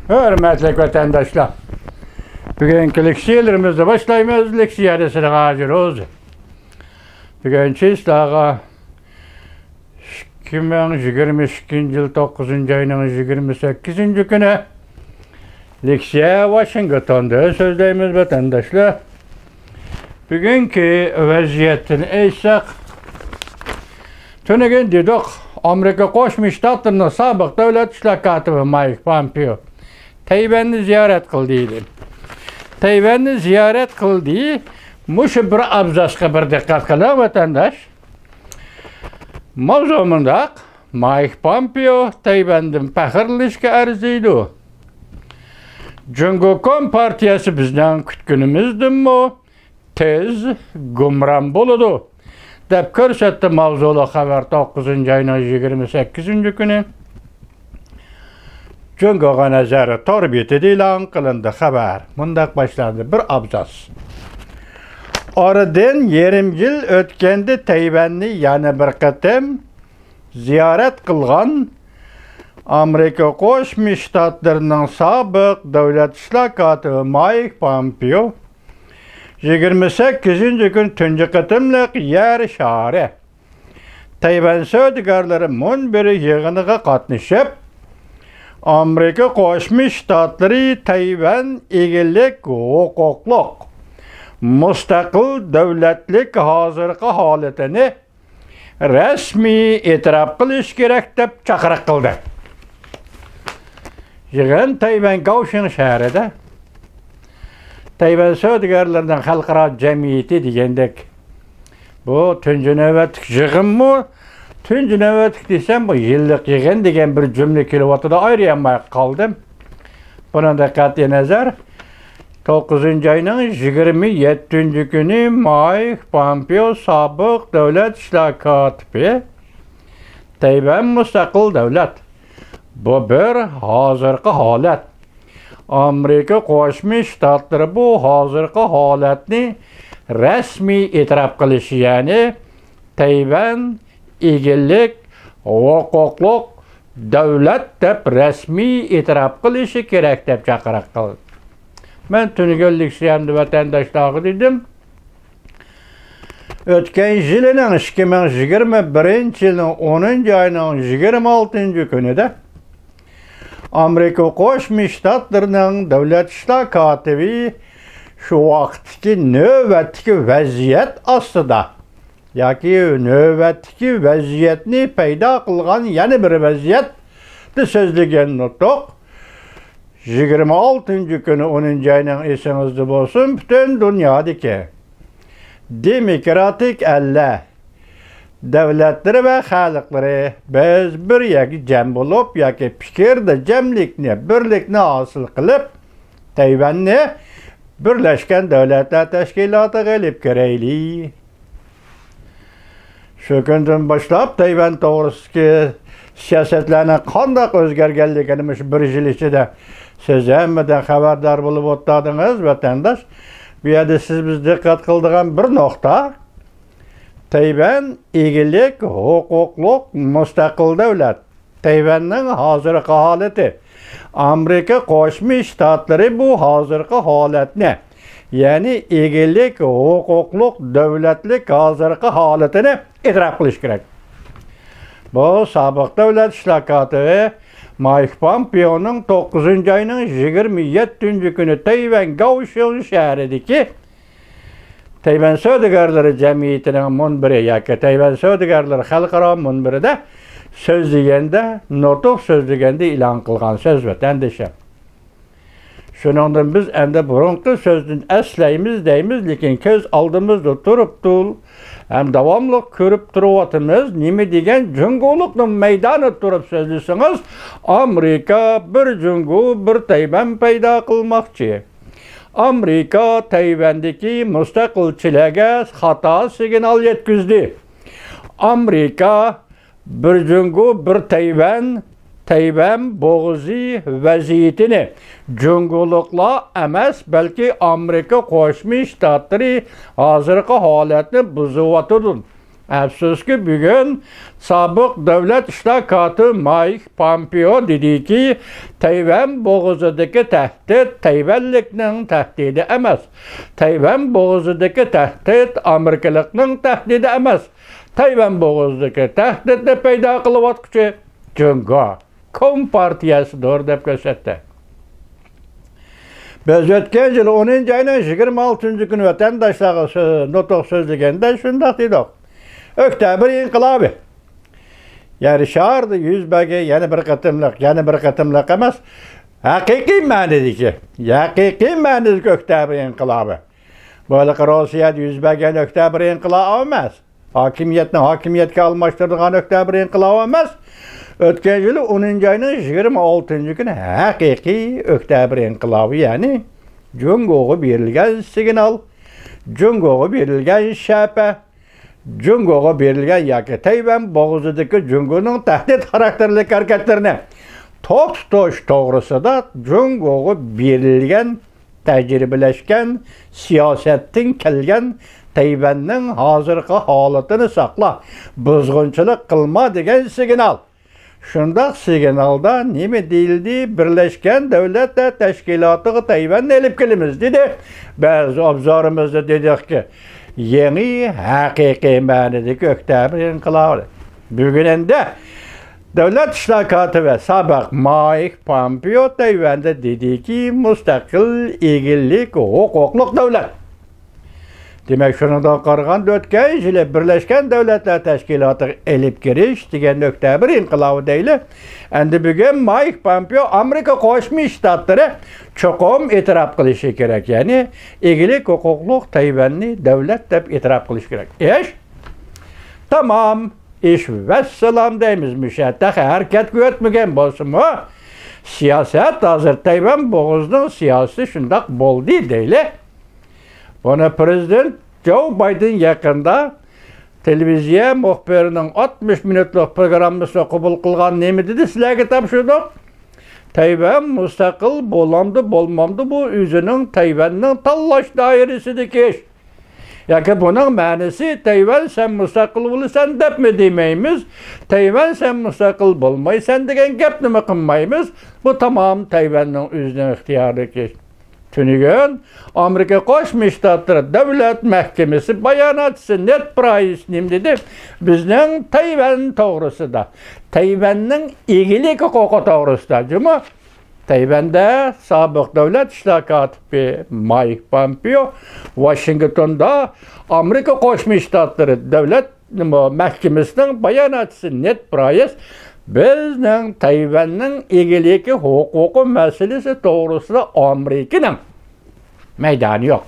Hürmetli vatandaşlar, bugünkü leksiyalarımızda başlayımız leksiyadesine hazırız. Bugünkü sizlerge 2022 yıl 9. ayının 28. günü leksiya Washington'da sözleyimiz vatandaşlar. Bugünkü vaziyetini eysek, tünegün dedik Amerika Qo'shma Shtatlarının sobiq davlat ishlar katibi Mike Pompeo Tayvanni ziyorat qildi. Tayvanni ziyorat qildi. Mushu bir abzasga bir diqqat qiling vatandash. Mavzumundaq Mike Pompeo Tayvandan faxrlanishga arziydi. Cumhuriyet Partiyasi bizning kutgunimizdimi? Tez gumron bo'ladi deb ko'rsatdi mavzuli xabar 9. ayning 28. kuni. Cumhuriyet nazari tor betida e'lon qilindi xabar. Mundaq boshlandi bir abzas. Oradan yarim yil o'tganda Tayvanni yana bir qatam ziyorat qilgan Amerika Qo'shma Shtatlarining sobiq davlat ishlar katibi Mike Pompeo 28. gün tunji qatimliq yer shari Tayvan savdogarlari munbiri yig'iniga qatnashib, Amerika Qo'shma Shtatlari Tayvan egilik huquqliq mustaqil davlatlik hozirgi holatini rasmiy e'tirof qilish kerak deb chaqiriq qildi. Yig'in Tayvan Kaohsiung shahrida Tayvan savdogarlarining xalqaro jamiyati degandek, bu tunji navbatlik yig'inmi? Tunji navbatlik desam, bu yillik yig'in degan bir jumla kelyapti, ayryamay qoldim. Bundan qat'iy nazar 9. ayning 27. kuni Mike Pompeo sobiq davlat ishlar katibi Tayvan mustaqil davlat. Bu bir hozirgi holat. Amerika Qo'shma Shtatlari bu hozirgi holatni rasmiy e'tirof qilishi, ya'ni Tayvan egilik huquqliq davlat deb rasmiy e'tirof qilishi kerak deb chaqiriq qildi. Men tunugun leksiyamda vatandoshlarga dedim, o'tgan yilining 2021 yilning 10. ayning 26. kunida Amerika Qo'shma Shtatlarining davlat ishlar katibi shu vaqtdagi navbatdagi vaziyat ostida yoki navbatdagi vaziyatni paydo qilgan yana bir vaziyat deb so'zlagan nutq 26. kuni 10. ayning esingizda bo'lsin, butun dunyodagi demokratik alla davlatlari va xalqlari biz bir yoki jam bo'lib yoki fikrda jamlikni, birlikni hosil qilib Tayvanni Birlashgan Davlatlar Tashkilotiga olib kiraylik. Shu kundan boshlab Tayvan to'g'risidagi siyosatlarning qanday o'zgarganligini shu bir yil ichida siz hammadan xabardor bo'lib o'tdingiz vatandosh. Bu yerda siz biz diqqat qiladigan bir nuqta, Tayvan egilik huquqliq mustaqil davlat. Tayvanning hozirgi holati. Amerika Qo'shma Shtatlari bu hozirgi holatni, ya'ni egilik huquqliq davlatlik hozirgi holatini e'tirof qilish kerak. Bu sobiq davlat ishlar katibi Mike Pompeo'ning 9. ayning 27. kuni Tayvan Kaohsiung shahridagi Tayvan savdogarlari jamiyatining munbiri yoki Tayvan savdogarlari xalqaro munbirida so'zlaganda, nutq so'zlaganda e'lon qilgan so'z vatandoshlar. Shuningdan biz endi burunqi so'zni aslaymiz deymiz, lekin ko'z oldimizda turibdi, ham davomli ko'rib turyapmiz. Nima degan junguliqning maydonida turib so'zlasangiz, Amerika bir jungu, bir Tayvan paydo qilmoqchi. Amerika Tayvandagi mustaqilchilarga xato signal yetkazdi. Amerika bir jungu, bir Tayvan bo'g'zi vaziyatini junguliqlar emas, balki Amerika Qo'shma Shtatlari hozirgi holatni buzyapti Afsuski bugün sobiq davlat ishlar katibi Mike Pompeo dedi ki Tayvan bo'g'izidagi tahdid Tayvanlikning tahdidi emas. Tayvan bo'g'izidagi tahdid Amerikalikning tahdidi emas. Tayvan bo'g'izidagi tahdidni paydo qilayotguchi Jungo Kompartiyasidir deb ko'rsatdi. Biz o'tgan yil 10-oyning 26-kuni vatandoshlarga nutq so'zlaganda shunday dedik. Oktyabr inqilobi yarashardi yuzbaga yana bir qatimliq emas, haqiqiy ma'nodagi oktyabr inqilobi. Bo'liq Rossiyada yuzbagan oktyabr inqilobi emas, hokimiyatga almashtirgan oktyabr inqilobi emas. O'tgan yil 10-oyning 26-kuni haqiqiy oktyabr inqilobi, ya'ni Jungo'ga berilgan signal, Jungo'ga berilgan shapa, Jungo'ga berilgan yoki Tayvan bo'g'izidagi Jungo'ning tahdid xarakterli harakatlarini to'xtatish to'g'risida Jungo'ga berilgan tajribalashgan siyosatdan kelgan Tayvanning hozirgi holatini saqla, buzg'unchilik qilma degan signal. Shundaq signalda nima deyildi? Birlashgan Davlatlar Tashkilotiga Tayvanni olib kelamiz dedi. Biz obzorimizda dedikki, yangi haqiqiy ma'nodagi oktyabr inqilobi. Bugun endi davlat ishlar katibi sobiq Mike Pompeo Tayvanda dediki, mustaqil egillik huquqli davlat. Demek şundan qarag'an o'tgan yil Birlashgan Davlatlar Tashkilotiga olib kirish degan oktyabr inqilobi deyli. Endi bugun Mike Pompeo Amerika Qo'shma Shtatlari cho'qim e'tirof qilishi kerak. Ya'ni egilik huquqli Tayvanni davlat deb e'tirof qilish kerak. Tamam, ish vassalam deymiz. Mushatta harakatga o'tmagan bo'lsa-mu, siyosat hozir Tayvan bo'g'izining siyosati shundoq bo'ldi deyli. Buna Prezident Joe Biden yaqında televiziya muxbirining 60 minutlik programmasida qabul qilgan nima dedi? Sizlarga topshirdik. Tayvan mustaqil bo'lamdi, bo'lmamdi, bu o'zining Tayvanning tanlash doirasidagi ish. Yoki buning ma'nosi Tayvan sen mustaqil bo'lasan debmi demaymiz. Tayvan sen mustaqil bo'lmaysan degan gapni qilmaymiz. Bu tamom Tayvanning o'zining ixtiyoridagi ish. Tünügün Amerika Qo'shma Shtatlari Davlat Mahkamasi bayonotchisi Ned Price nim dedi, bizning Tayvan to'g'risida, Tayvanning egilik huquqi to'g'risida, juma Tayvanda sobiq davlat ishlar katibi Mike Pompeo Washingtonda Amerika Qo'shma Shtatlari Davlat Mahkamasining bayonotchisi Ned Price bizning Tayvanning egilik huquqi masalasi to'g'risida Amerikaning maydoni yo'q.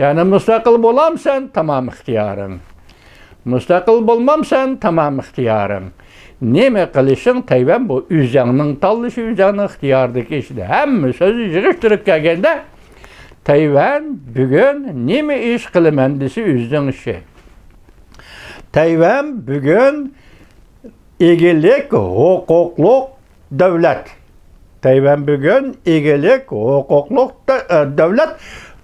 Ya'ni mustaqil bo'lamsan, tamom ixtiyoring. Mustaqil bo'lmamsan, tamom ixtiyoring. Nima qilishing Tayvan bu o'zingning tanlashi, o'zingning ixtiyoridagi ishda. Hamma so'zni yig'ishtirib kelganda Tayvan bugun nima ish qilaman desa o'zining ishi. Tayvan bugun egilik huquqli davlat. Tayvan bugun egilik huquqli davlat.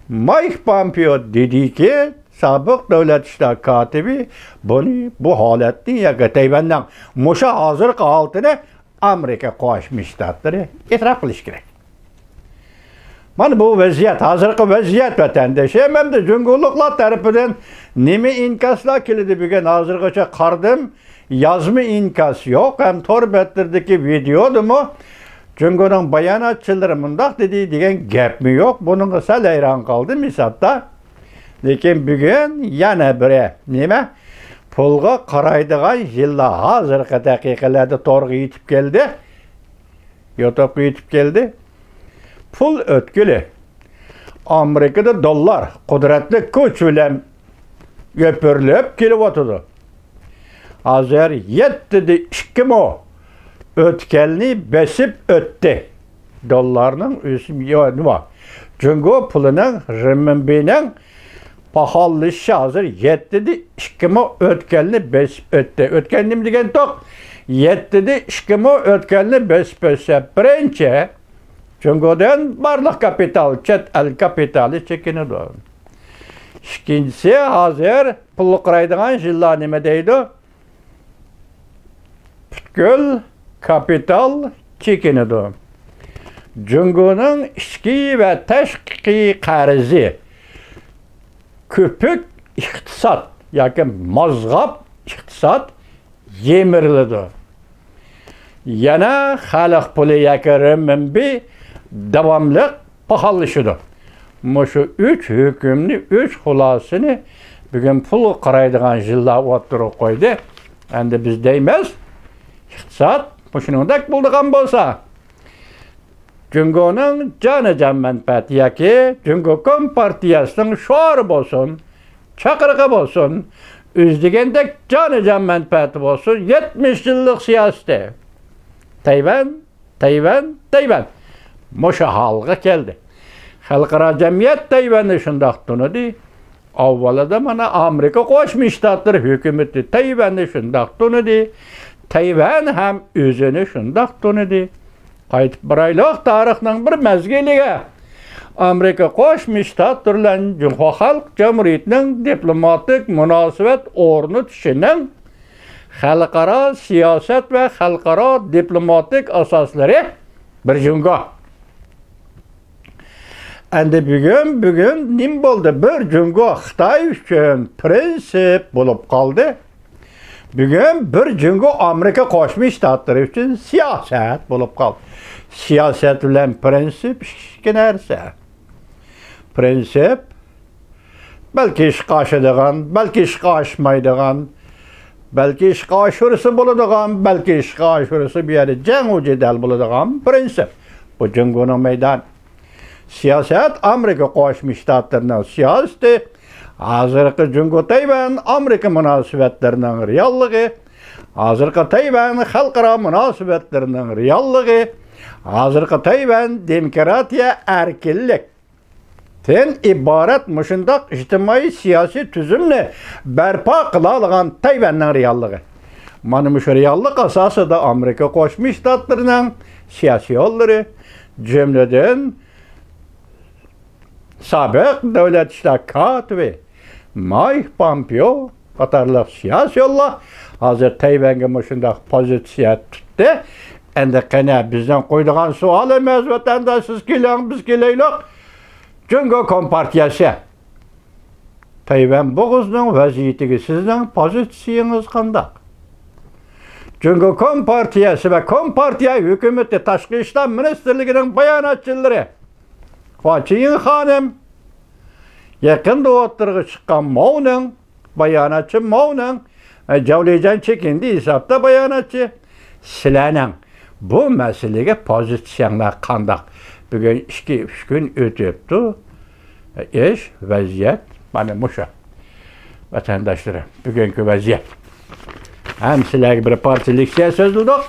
Mike Pompeo dediki, sobiq davlat ishlar katibi bu holatni yoki Tayvanning musha hozirgi holatini Amerika Qo'shma Shtatlari e'tirof qilish kerak. Mana bu vaziyat, hozirgi vaziyat vatandoshim hamda jungoliklar tarafidan nima inkaslar keldi bugun hozirgacha qardim. Yazma inkas yo'q, ham to'rbatlardagi videodimi? Jungoning bayonotchilari mundaq dedi degan gapmi yo'q? Buningga sal hayron qoldim hisobda. Lekin bugun yana biri nima? Pulga qaraydigan yillar hozirgi daqiqalarda to'g'ri yetib keldi. YouTube'ga yetib keldi. Pul o'tkili. Amerikada dollar qudratli kuch bilan yopirilib kelyapti. Hozir 7.2 mo o'tkalni besib o'tdi. Dollarning o'simi nima? Jungo pulining renminbining pahallashi hozir 7.2 mo o'tkalni besib o'tdi. O'tgan nima degan to'q? 7.2 mo o'tkalni besib o'tsa, birinchi Jungodan barliq kapital, chet el kapitali chekinadi. İkincisi hazır pul qıraydigan yıllar nima deydi? Butkul kapital chekinadi. Jungoning ichki va tashqi qarzi köpük iqtisod yoki mozg'ab iqtisod yemiriladi. Yana xalq puli yoki renminbi davomli pahallashidir. Mushu 3 hükümni, 3 xulasını bugün pul qaraydigan yıllar o'tirib qo'ydi. Endi biz deymiz, iqtisod shuningdek bo'lgan bo'lsa, Jungoning joni-jon manfaati yoki Jungo Kompartiyasining sho'ri bo'lsin, chaqirig'i bo'lsin, o'zdegandek joni-jon manfaati bo'lsin, 70 yillik siyosati. Tayvan. Mushu halga keldi. Xalqaro jamiyat Tayvanni shundoq tunidi. Avvalida mana Amerika Qo'shma Shtatlar hukumati Tayvanni shundoq tunidi. Tayvan ham o'zini shundoq tunidi. Qaytib birayliq tarixning bir mezgiliga Amerika Qo'shma Shtatlar Jumhur Xalq Jamhuriyatining diplomatik munosabat o'rnatishining xalqaro siyosat va xalqaro diplomatik asoslari bir jungo. Endi bugun nim bo'ldi? Bir jungo Xitoy uchun prinsip bo'lib qoldi. Bugun bir jungo Amerika Qo'shma Shtatlari uchun siyosat bo'lib qoldi. Siyosat bilan prinsip ikki narsa. Prinsip balki ishqa oshadigan, balki ishqa oshmaydigan, balki ishqa oshirisi bo'ladigan, balki ishqa oshirisi bir yerda jang jadal bo'ladigan prinsip. Bu jungoning maydoni. Siyosat Amerika Qo'shma Shtatlarining siyosati, hozirgi Jungo Tayvan Amerika munosabatlarining realligi, hozirgi Tayvan xalqaro munosabatlarining realligi, hozirgi Tayvan demokratiya, erkinlik ten iborat mushundoq ijtimoiy siyosiy tuzumni barpo qila olgan Tayvanning realligi. Mana shu reallik asosida Amerika Qo'shma Shtatlarining siyosiy yo'llari, jumladan sobiq davlat ishlar kotibi Mike Pompeo qatorliq siyosiy yo'llar hozir Tayvanga shundoq pozitsiya tutdi. Endi qana bizdan qo'ydigan savol emas, vatandosh siz keling, biz kelaylik. Jungo Kompartiyasi Tayvan bo'g'izning vaziyatiga sizning pozitsiyangiz qanday? Jungo Kompartiyasi va Kompartiya hukumati tashqi ishlar ministrligining bayonotchilari Fachiyin xonim yaqinda o'tirg'i chiqqan Mouning bayonotchi Mouning Javlijan chekindi hisobda bayonotchi sizlarning bu masalaga pozitsiyanglar qanday? Bugun 2-3 kun o'tibdi. Ish vaziyat mana musha. Vatandoshlar, bugungi vaziyat. Ham sizlarga bir partiyalik siyosat qildik,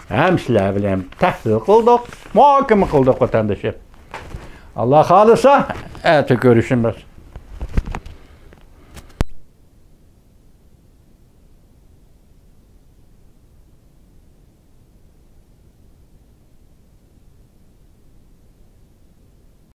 ham sizlar bilan tahlil qildik, muhokama qildik vatandoshlar. Allah xolisa, ati ko'rishimiz.